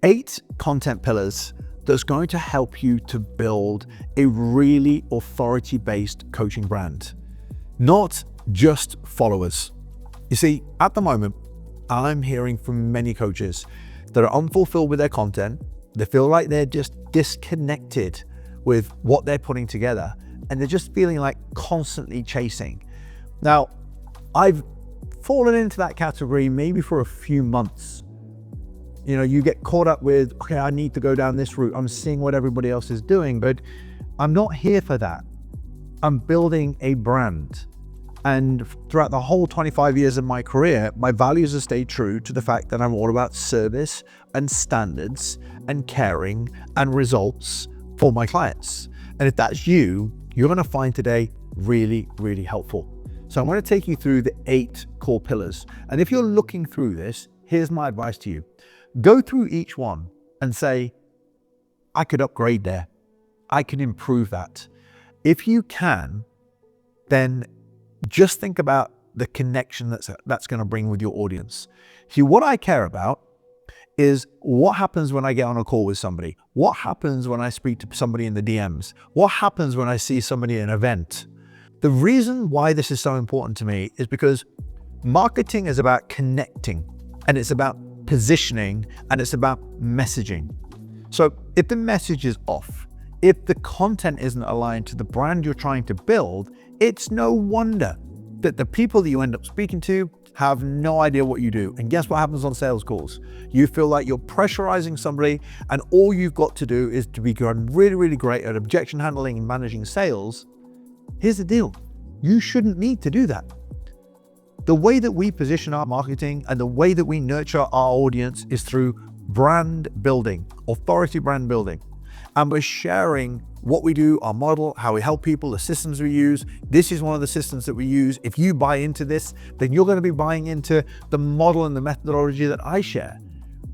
8 content pillars that's going to help you to build a really authority-based coaching brand, not just followers. You see, at the moment, I'm hearing from many coaches that are unfulfilled with their content. They feel like they're just disconnected with what they're putting together, and they're just feeling like constantly chasing. Now, I've fallen into that category maybe for a few months. You know, you get caught up with, okay, I need to go down this route. I'm seeing what everybody else is doing, but I'm not here for that. I'm building a brand. And throughout the whole 25 years of my career, my values have stayed true to the fact that I'm all about service and standards and caring and results for my clients. And if that's you, you're going to find today really, really helpful. So I'm going to take you through the 8 core pillars. And if you're looking through this, here's my advice to you. Go through each one and say, I could upgrade there. I can improve that. If you can, then just think about the connection that's going to bring with your audience. See, what I care about is what happens when I get on a call with somebody? What happens when I speak to somebody in the DMs? What happens when I see somebody at an event? The reason why this is so important to me is because marketing is about connecting, and it's about positioning, and it's about messaging. So if the message is off, if the content isn't aligned to the brand you're trying to build, it's no wonder that the people that you end up speaking to have no idea what you do. And guess what happens on sales calls? You feel like you're pressurizing somebody, and all you've got to do is to be really, really great at objection handling and managing sales. Here's the deal. You shouldn't need to do that. The way that we position our marketing and the way that we nurture our audience is through brand building, authority brand building. And we're sharing what we do, our model, how we help people, the systems we use. This is one of the systems that we use. If you buy into this, then you're going to be buying into the model and the methodology that I share.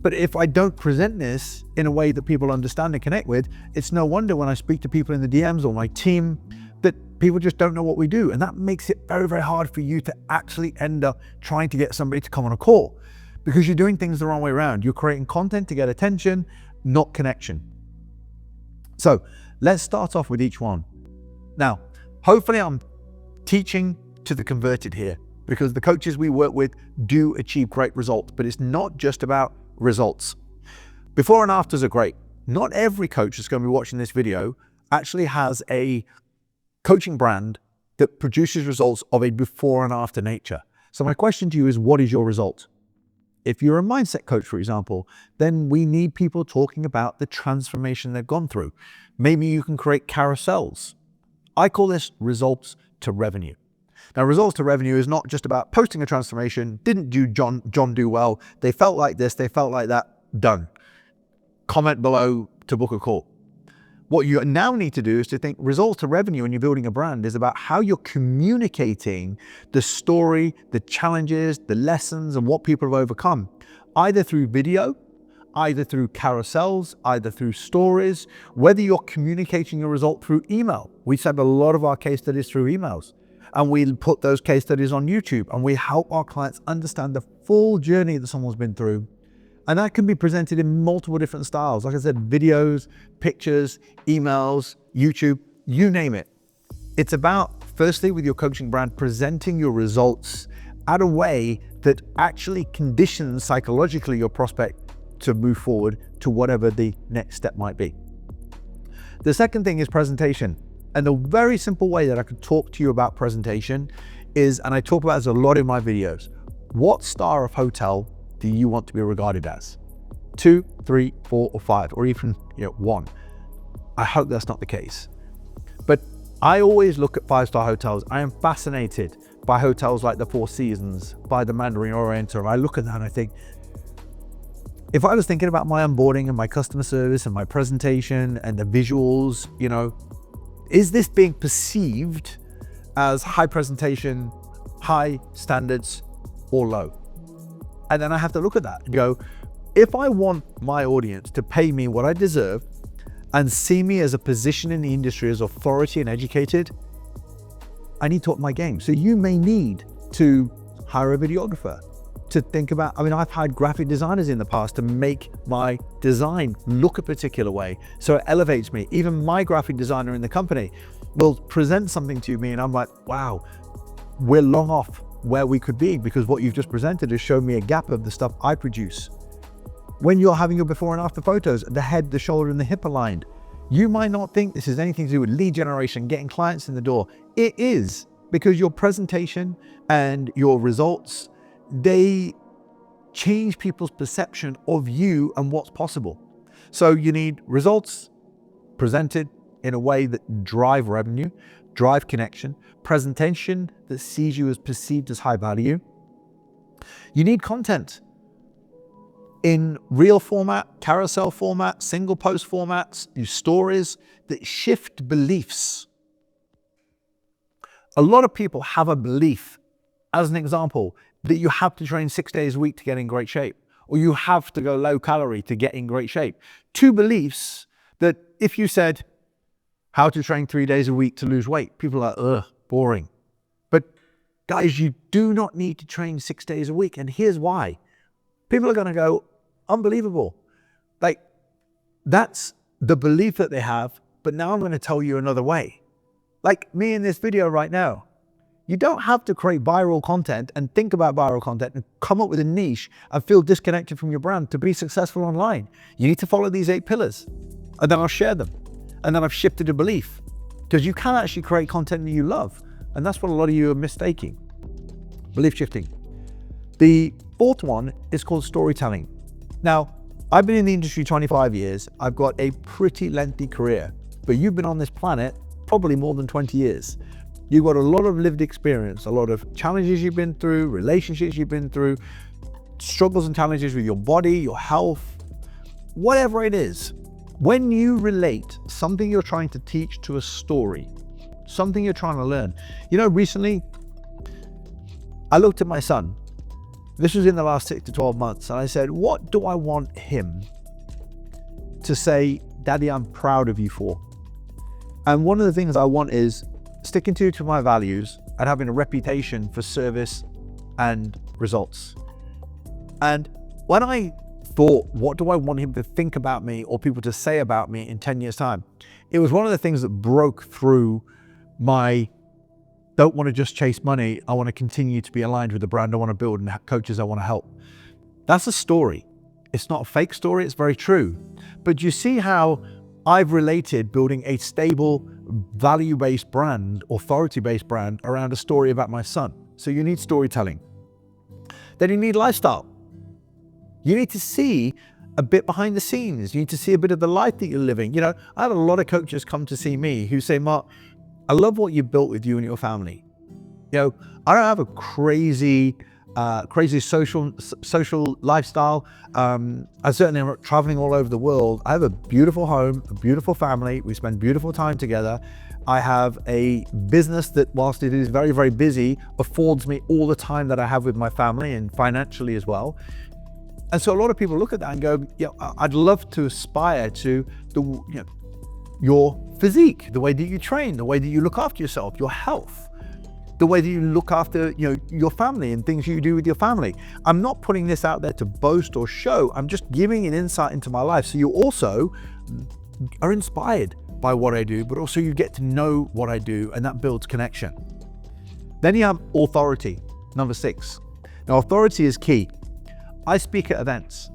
But if I don't present this in a way that people understand and connect with, it's no wonder when I speak to people in the DMs or my team that people just don't know what we do. And that makes it very, very hard for you to actually end up trying to get somebody to come on a call, because you're doing things the wrong way around. You're creating content to get attention, not connection. So let's start off with each one. Now, hopefully I'm teaching to the converted here, because the coaches we work with do achieve great results, but it's not just about results. Before and afters are great. Not every coach that's going to be watching this video actually has a coaching brand that produces results of a before and after nature. So my question to you is, what is your result? If you're a mindset coach, for example, then we need people talking about the transformation they've gone through. Maybe you can create carousels. I call this results to revenue. Now, results to revenue is not just about posting a transformation. Didn't do John do well? They felt like this, they felt like that, done. Comment below to book a call. What you now need to do is to think results to revenue when you're building a brand is about how you're communicating the story, the challenges, the lessons, and what people have overcome, either through video, either through carousels, either through stories, whether you're communicating your result through email. We send a lot of our case studies through emails, and we put those case studies on YouTube, and we help our clients understand the full journey that someone's been through. And that can be presented in multiple different styles. Like I said, videos, pictures, emails, YouTube, you name it. It's about, firstly, with your coaching brand, presenting your results at a way that actually conditions psychologically your prospect to move forward to whatever the next step might be. The second thing is presentation. And the very simple way that I could talk to you about presentation is, and I talk about this a lot in my videos, what star of hotel do you want to be regarded as? 2, 3, 4, or 5, or even 1. I hope that's not the case. But I always look at 5-star hotels. I am fascinated by hotels like the Four Seasons, by the Mandarin Oriental. I look at that and I think, if I was thinking about my onboarding and my customer service and my presentation and the visuals, is this being perceived as high presentation, high standards, or low? And then I have to look at that and go, if I want my audience to pay me what I deserve and see me as a position in the industry as authority and educated, I need to up my game. So you may need to hire a videographer. to think about, I mean, I've hired graphic designers in the past to make my design look a particular way, so it elevates me. Even my graphic designer in the company will present something to me and I'm like, wow, we're long off where we could be, because what you've just presented has shown me a gap of the stuff I produce. When you're having your before and after photos, the head, the shoulder, and the hip aligned, you might not think this is anything to do with lead generation, getting clients in the door. It is, because your presentation and your results, they change people's perception of you and what's possible. So you need results presented in a way that drive revenue, drive connection, presentation that sees you as perceived as high value. You need content in reel format, carousel format, single post formats, use stories that shift beliefs. A lot of people have a belief, as an example, that you have to train 6 days a week to get in great shape, or you have to go low calorie to get in great shape. Two beliefs that if you said how to train 3 days a week to lose weight, people are like, ugh, boring. But guys, you do not need to train 6 days a week. And here's why. People are going to go, unbelievable. Like, that's the belief that they have. But now I'm going to tell you another way. Like me in this video right now. You don't have to create viral content and think about viral content and come up with a niche and feel disconnected from your brand to be successful online. You need to follow these 8 pillars, and then I'll share them. And then I've shifted a belief, because you can actually create content that you love. And that's what a lot of you are mistaking. Belief shifting. The fourth one is called storytelling. Now, I've been in the industry 25 years. I've got a pretty lengthy career, but you've been on this planet probably more than 20 years. You've got a lot of lived experience, a lot of challenges you've been through, relationships you've been through, struggles and challenges with your body, your health, whatever it is. When you relate something you're trying to teach to a story, something you're trying to learn. You know, recently, I looked at my son. This was in the last 6 to 12 months. And I said, what do I want him to say, Daddy, I'm proud of you for? And one of the things I want is sticking to my values and having a reputation for service and results. And when I thought, what do I want him to think about me or people to say about me in 10 years time? It was one of the things that broke through my don't want to just chase money. I want to continue to be aligned with the brand I want to build and coaches I want to help. That's a story. It's not a fake story. It's very true. But you see how I've related building a stable, value-based brand, authority-based brand around a story about my son. So you need storytelling. Then you need lifestyle. You need to see a bit behind the scenes. You need to see a bit of the life that you're living. You know, I have a lot of coaches come to see me who say, Mark, I love what you built with you and your family. You know, I don't have a crazy social lifestyle. I certainly am traveling all over the world. I have a beautiful home, a beautiful family. We spend beautiful time together. I have a business that, whilst it is very, very busy, affords me all the time that I have with my family and financially as well. And so a lot of people look at that and go, yeah, I'd love to aspire to your physique, the way that you train, the way that you look after yourself, your health, the way that you look after your family and things you do with your family. I'm not putting this out there to boast or show. I'm just giving an insight into my life. So you also are inspired by what I do, but also you get to know what I do, and that builds connection. Then you have authority, number 6. Now, authority is key. I speak at events.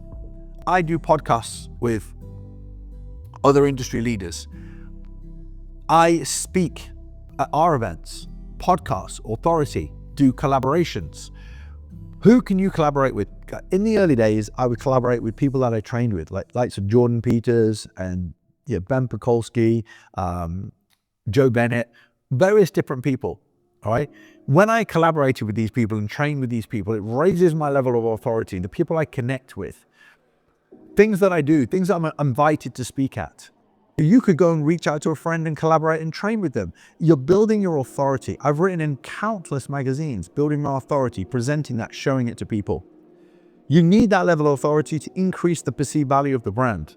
I do podcasts with other industry leaders. I speak at our events, podcasts, authority, do collaborations. Who can you collaborate with? In the early days, I would collaborate with people that I trained with, like Jordan Peters and Ben Pakulski, Joe Bennett, various different people. All right. When I collaborated with these people and trained with these people, it raises my level of authority. The people I connect with, things that I do, things that I'm invited to speak at. You could go and reach out to a friend and collaborate and train with them. You're building your authority. I've written in countless magazines, building my authority, presenting that, showing it to people. You need that level of authority to increase the perceived value of the brand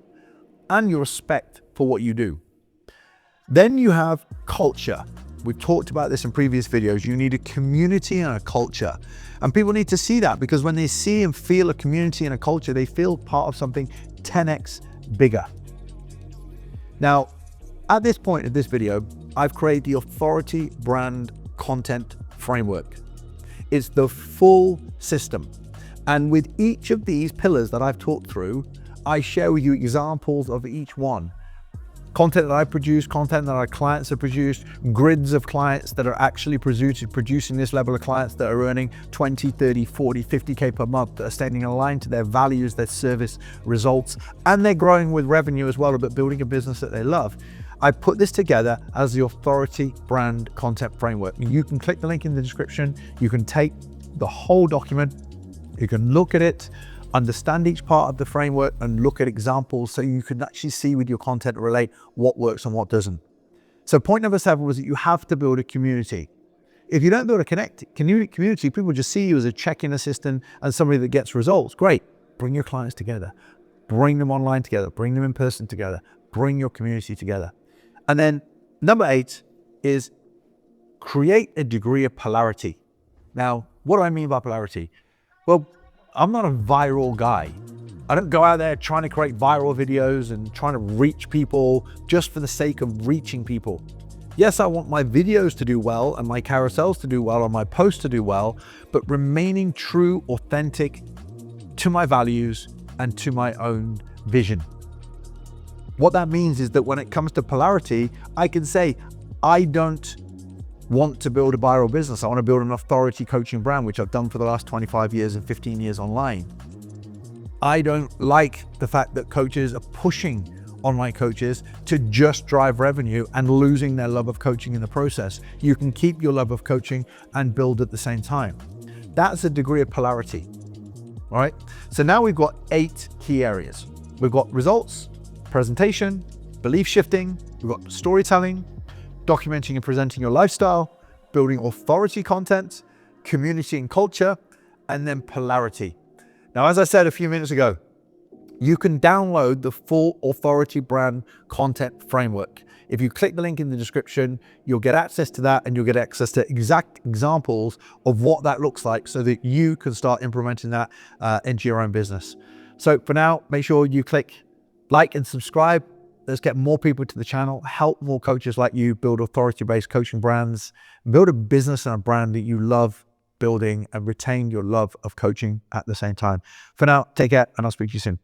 and your respect for what you do. Then you have culture. We've talked about this in previous videos. You need a community and a culture. And people need to see that, because when they see and feel a community and a culture, they feel part of something 10x bigger. Now, at this point in this video, I've created the Authority Brand Content Framework. It's the full system. And with each of these pillars that I've talked through, I share with you examples of each one. Content that I produce, content that our clients have produced, grids of clients that are actually producing this level of clients that are earning 20, 30, 40, 50K per month, that are staying aligned to their values, their service results, and they're growing with revenue as well, but building a business that they love. I put this together as the Authority Brand Content Framework. You can click the link in the description. You can take the whole document. You can look at it, understand each part of the framework, and look at examples so you can actually see with your content relate what works and what doesn't. So point number 7 was that you have to build a community. If you don't build a community, people just see you as a check-in assistant and somebody that gets results. Great. Bring your clients together. Bring them online together. Bring them in person together. Bring your community together. And then number 8 is create a degree of polarity. Now, what do I mean by polarity? Well, I'm not a viral guy. I don't go out there trying to create viral videos and trying to reach people just for the sake of reaching people. Yes, I want my videos to do well and my carousels to do well and my posts to do well, but remaining true, authentic to my values and to my own vision. What that means is that when it comes to polarity, I can say, I don't want to build a viral business. I want to build an authority coaching brand, which I've done for the last 25 years and 15 years online. I don't like the fact that coaches are pushing online coaches to just drive revenue and losing their love of coaching in the process. You can keep your love of coaching and build at the same time. That's a degree of polarity. All right. So now we've got 8 key areas. We've got results, presentation, belief shifting, we've got storytelling, documenting and presenting your lifestyle, building authority content, community and culture, and then polarity. Now, as I said a few minutes ago, you can download the full Authority Brand Content Framework. If you click the link in the description, you'll get access to that, and you'll get access to exact examples of what that looks like so that you can start implementing that into your own business. So for now, make sure you click like and subscribe. Let's get more people to the channel, help more coaches like you build authority-based coaching brands, build a business and a brand that you love building, and retain your love of coaching at the same time. For now, take care, and I'll speak to you soon.